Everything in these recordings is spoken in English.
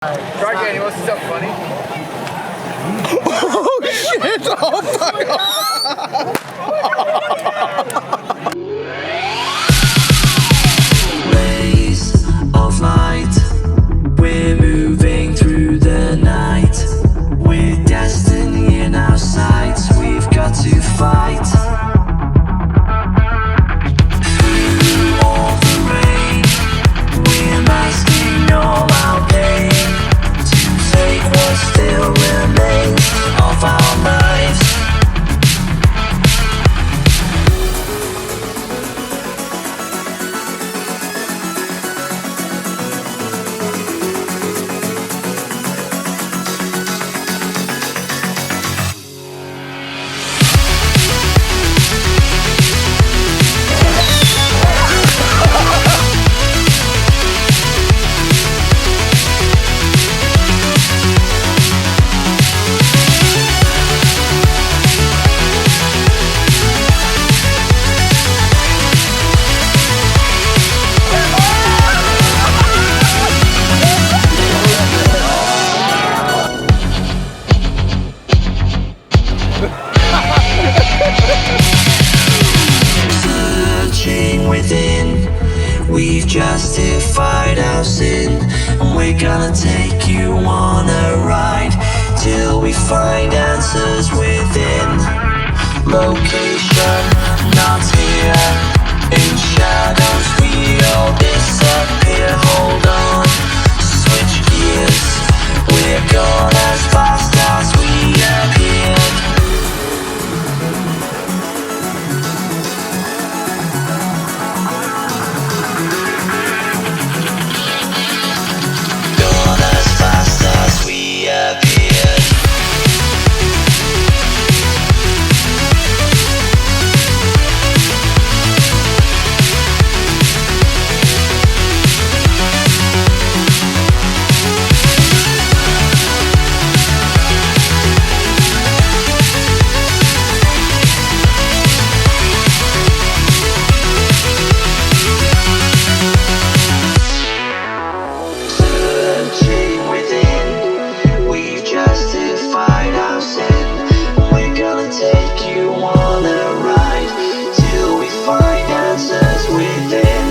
Drunken, you want to see something funny? Oh shit! Oh my god! Rays of light, we're moving through the night. With destiny in our sights, we've got to fight. Through all the rain, we're masking all our pain to take what still remains of our lives. Searching within, we've justified our sin, and we're gonna take you on a ride till we find answers within. Location not here, in shadows we all disappear. Hold on, switch gears, we're gone as fast as we appeared. Gone as fast as we appeared. Searching within, we've justified our sin. We're gonna take you on a ride till we find answers within.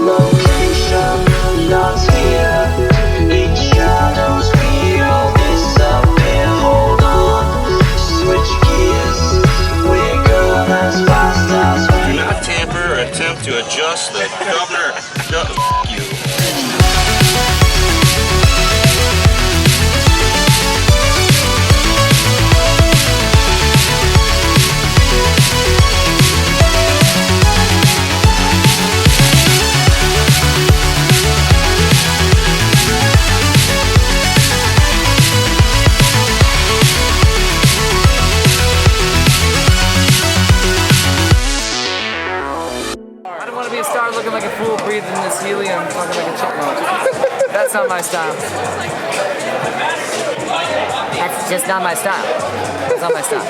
Location not here, in shadows we all disappear. Hold on, switch gears, we're gone as fast as we. Do not tamper or attempt to adjust the governor. You. I don't want to be a star looking like a fool breathing this helium talking like a chipmunk. That's not my style. That's just not my style. That's not my style.